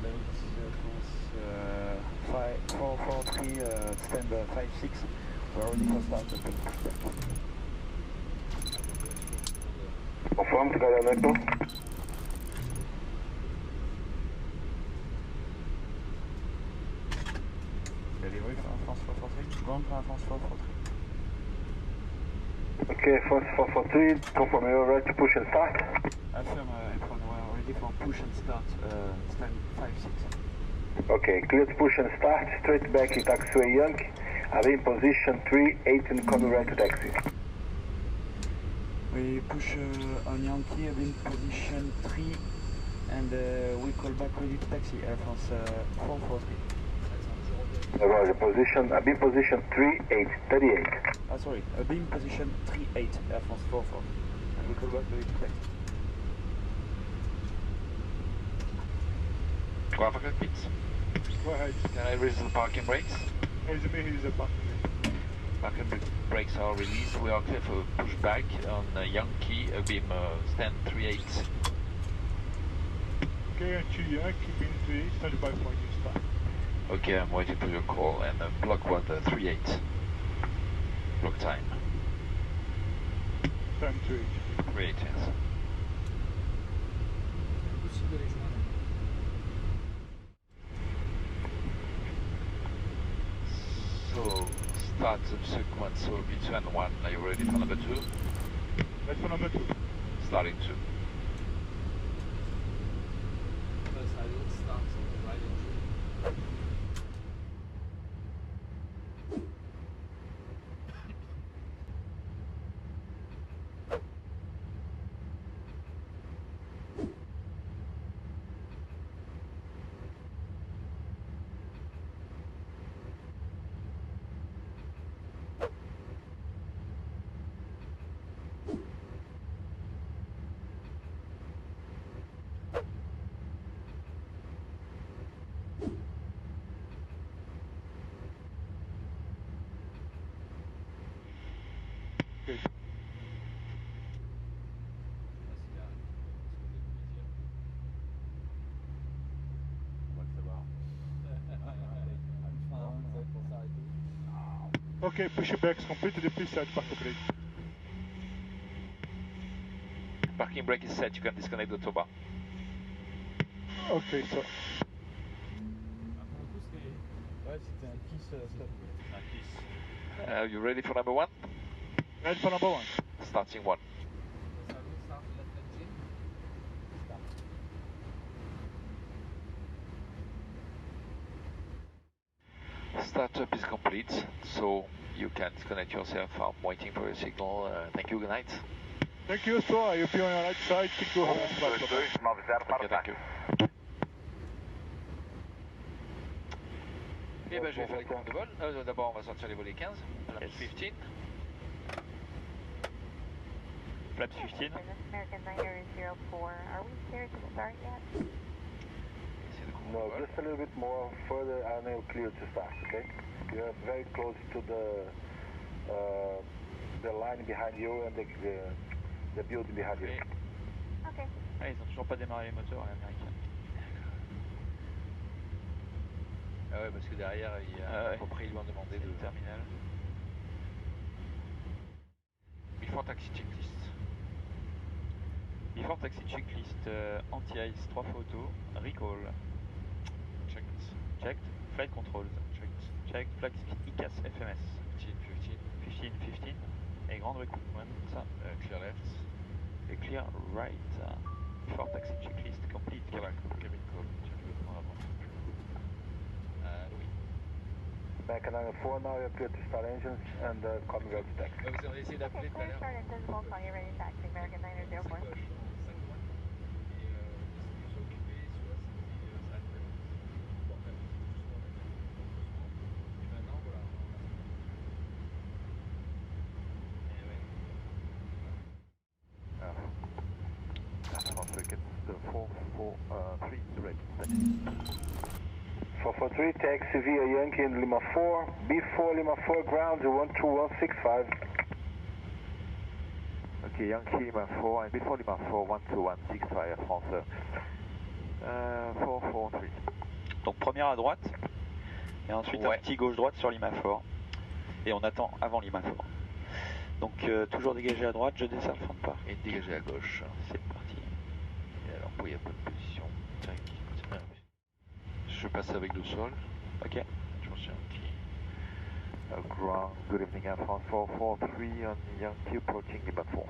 443, stand 56. We're ready for start. Confirm to Galeãno. Delivery for France 443, ground for France 443. Okay, France 443, confirm you're ready to push and start. Affirm, we're ready for push and start, stand 56. Okay, clear to push and start, straight back in taxiway Yankee. I'm in position 3-8 and coming right to taxi. We push on Yankee, I'm in position 3 and we call back ready to taxi, Air France 443. Roger, position, I'm in position 3-8, 38. Sorry, beam position 3-8, Air France 440. And we call back ready to taxi. Go for cockpit. Go ahead. Can I release the parking brakes? Here's the parking. Parking brakes are released. We are clear for pushback on Yankee, beam stand 38. Okay, and to Yankee, beam 38, stand by for you start. Okay, I'm waiting for your call and block what 38. Block time. Time 38. 38, yes. So, start subsequent, so B2 and 1. Are you ready for number 2? Ready for number 2. Starting 2. Okay. Okay, push your backs completely, please set parking brake. Parking brake is set, you can disconnect the tow bar. Okay, so. Are you ready for number 1? Ready for number 1. Starting 1. Startup is complete, so you can disconnect yourself. I'm waiting for your signal. Thank you, good night. Thank you, sir. I'll be on your right side. Keep going. Okay, thank you. Eh ben, je vais faire les commandes de vol. D'abord, on va sortir les volets 15. Flaps 15. Flaps 15. American Niner 04. Are we cleared to start yet? No, just a little bit more further and you're clear to start, okay? You're very close to the line behind you and the building behind you. Okay. Ah, ils ont toujours pas démarré les moteurs américains. Ah ouais, parce que derrière, après, ils lui ont demandé de... terminal. Before taxi checklist. Before taxi checklist, anti-ice, 3 photos, recall. Checked. Checked. Flight controls. Checked. Checked. Flight ICAS FMS. 15. 15. Et ground recruitment. Clear left. Et clear right. Before taxi checklist complete. Cabin call. Tu veux prendre avant. Oui. Back at 94 now, you're clear to start engines and coming right to taxi. Vous avez essayé d'appeler tout à l'heure. Start engines, we'll call you ready to taxi, American Niner 04. The 443 direct taxi. 443, taxi via Yankee in Lima 4, B4 Lima 4, ground 12165. Okay, Yankee Lima 4 and B4 Lima 4, 12165, France 443. Donc première à droite, et ensuite un petit gauche-droite sur Limafort. Et on attend avant Limafort. Donc toujours dégagé à droite, je descends le fond de part. Et dégagé à gauche. C'est parti. Et alors, oui, il y a bonne position. Tac. Je passe avec le sol. Ok. Attention, ground, good evening, Air France 443 on Yankee approaching Lima 4.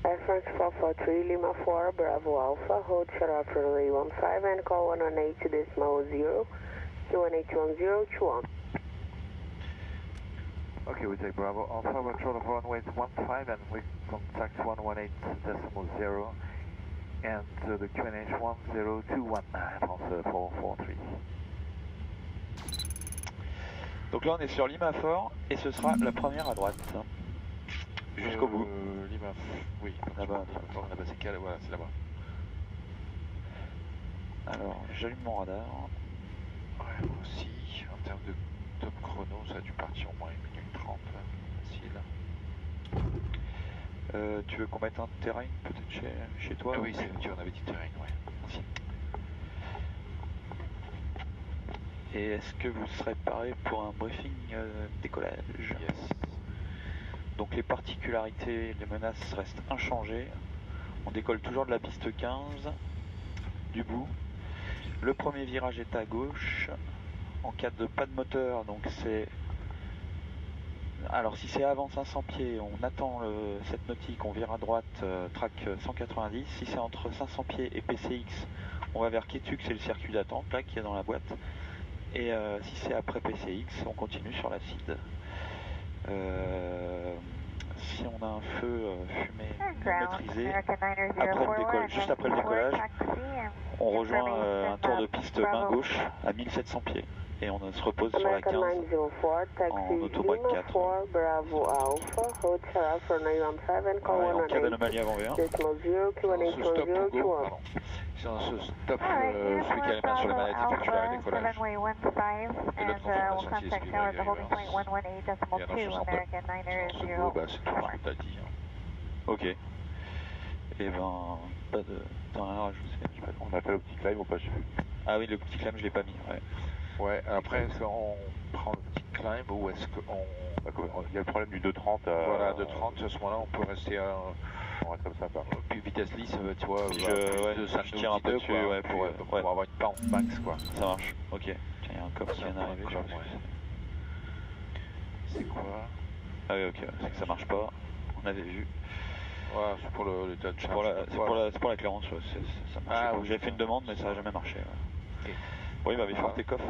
Air France 443, Lima 4, Bravo Alpha, hold shut off runway 15 and call 118.0, Q1811021. Okay, we take Bravo Alpha, we're short of runway 15 and we contact 118.0 and the QNH 10219 France 443. Donc là on est sur Limafort et ce sera la première à droite. Jusqu'au bout. Oui, là-bas. Là-bas c'est calé, voilà, c'est là-bas. Alors j'allume mon radar. Ouais, moi aussi. En termes de top chrono, ça a dû partir au moins 1 minute 30, facile. Tu veux qu'on mette un terrain peut-être chez toi? Oui, c'est tu en avais dit terrain, ouais. Merci. Et est-ce que vous serez paré pour un briefing décollage? Yes. Donc les particularités, les menaces restent inchangées. On décolle toujours de la piste 15, du bout. Le premier virage est à gauche. En cas de pas de moteur, donc c'est... Alors si c'est avant 500 pieds, on attend cette nautique, on vire à droite, track 190. Si c'est entre 500 pieds et PCX, on va vers Ketux, c'est le circuit d'attente là qui est dans la boîte. Et si c'est après PCX, on continue sur la CID. Si on a un feu fumé non maîtrisé, après le décollage, juste après le décollage, on rejoint un tour de piste main gauche à 1700 pieds. Et on se repose sur la 15 en autobreak 4. En cas d'anomalie avant V1. Si on se stop, celui qui a les mains sur les manettes effectue l'arrêt décollage. Et l'autre information qui est suivie avec les reverse. Et alors sur ce go, bah, c'est tout ce que tu as dit. Hein. Ok. Et ben, pas de... T'en as rien à rajouter? On a fait le petit climb ou pas, je sais plus. Ah oui, le petit climb, je l'ai pas mis, ouais. Ouais, après, est-ce qu'on prend le petit climb ou est-ce qu'on... Il y a le problème du 230. Voilà, 230, à ce moment-là, on peut rester on reste comme ça, quoi. Puis vitesse lisse, tu vois, puis je tire un peu dessus, quoi, ouais, pour avoir une pente max, quoi. Ça marche, ok. Tiens, il y a un cop qui vient d'arriver, je pense que c'est quoi? Ah oui, ok, c'est que ça marche pas, on avait vu. Ouais, c'est pour l'état de charge. C'est pour la clairance, ouais, ça marche. Ah, oui, j'avais fait une demande, mais ça n'a jamais marché. Ouais. Okay. Bon, il va before takeoff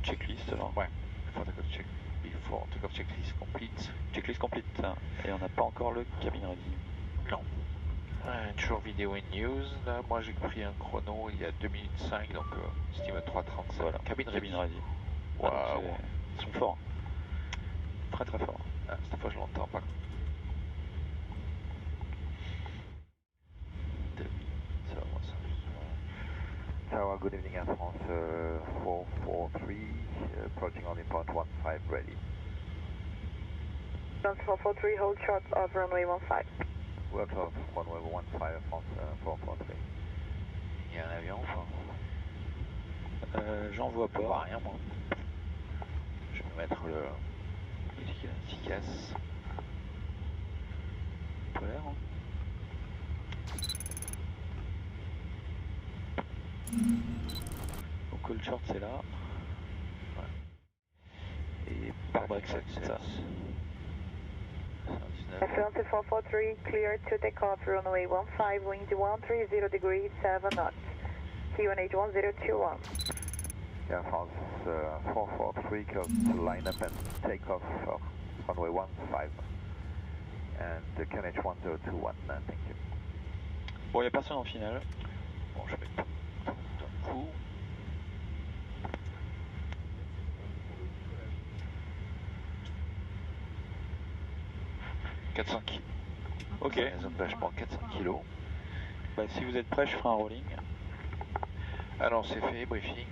checklist alors. Ouais, before takeoff checklist complete. Checklist complete. Et on n'a pas encore le cabin ready. Non. Toujours vidéo in news. Là, moi j'ai pris un chrono il y a 2 minutes 5, donc estime 3.35. Voilà, cabin ready. Wow. Ah, ils sont forts. Très très forts. Ah, cette fois je l'entends pas. Tower, good evening Air France 443, approaching on import 15 ready. France 443, hold short of runway 15. We're close, runway 15, France 443. Il y a un avion ou pas? J'en vois pas. Je vois rien moi. Je vais mettre le efficace. Polaire, hein. Donc call short c'est là. Ouais. Et par Brexit, ça. France 443, clear to take off runway 15, wind 130 degrees 7 knots. Q1811021. Air France 443, close to line up and take off runway 15. And the QNH 1021, thank you. Bon, il n'y a personne en finale. Bon, je vais d'un coup. « 400 kg. Ok. Zone vachement 400 kg. Bah, si vous êtes prêt, je ferai un rolling. Alors, c'est fait, briefing.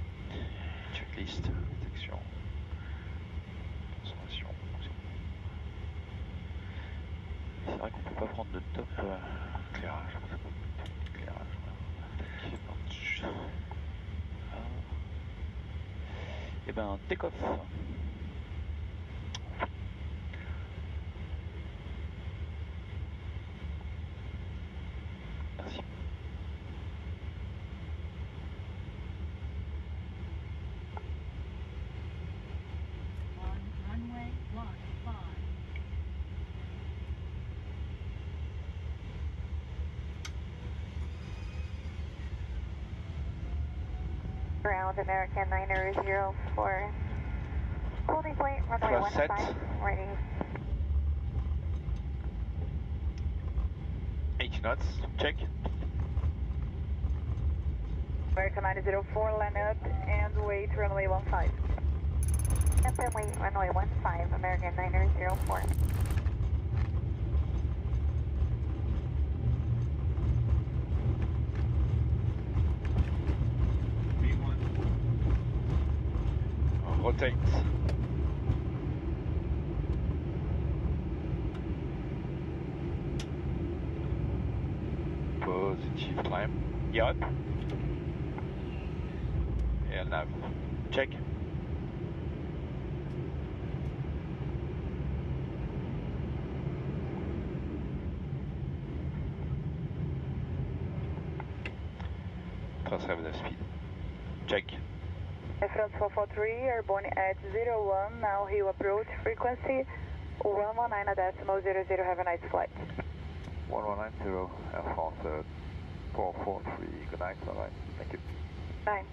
Checklist, détection. Transformation. C'est vrai qu'on peut pas prendre de top. Éclairage. Éclairage. Et ben, take-off. Merci. Runway line 5. Ground American 904. Holding point, runway 15, ready. 80 knots, check. American 904, line up and wait, runway 15. Up and wait, runway 15, American 904. Rotate. Positive climb. Yacht. Et nav. Check. Transfer the speed. Check. France 443, airborne at 01, now Rio approach, frequency 119.00, have a nice flight. 1190, Air France 443, good night, bye bye, thank you. Bye.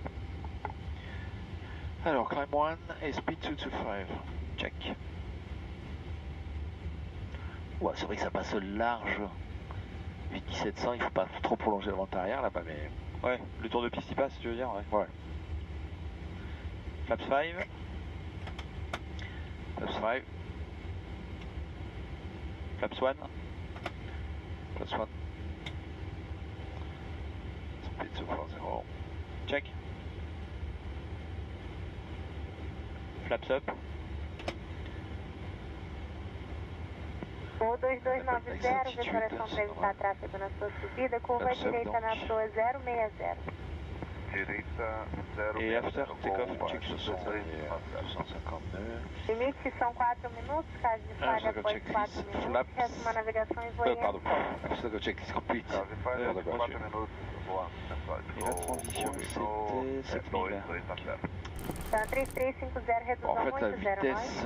Alors, climb 1, speed 225, check. Ouais, c'est vrai que ça passe large. 1700, il faut pas trop prolonger le vent arrière là-bas, mais... Ouais, le tour de piste il passe, tu veux dire, ouais. Ouais. Flaps 5. Flaps 5. Flaps 1. Flaps 1. Speed 240. Check. Flaps up. O 2290, visualização para evitar tráfego na sua subida, curva à direita na sua 060. Direita 0. Et after takeoff, check 250 nœuds. Limite são 4 minutos, caso de falha após 4 minutos, resta uma navegação em voie. Pardon, after the check is complete. Caso de falha, 4 minutos, voando. Et la transition, c'était 7000. Tá, 3350, redução En fait, la 80, vitesse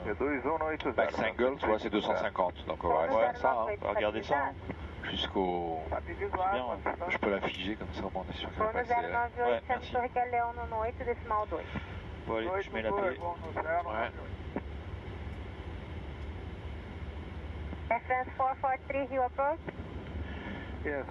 Reduz 180. back single, tu vois, c'est 250. Donc on va rester ça, hein. On va regarder ça. Hein. Jusqu'au... C'est bien. Hein. Je peux la figer comme ça, on est sûr qu'elle va Plano passer. 098, centro Torre Galeãno no 8, decimal 2. Bon, allez, je mets la paix. Ouais. Air France 443, Rio approach. Yes,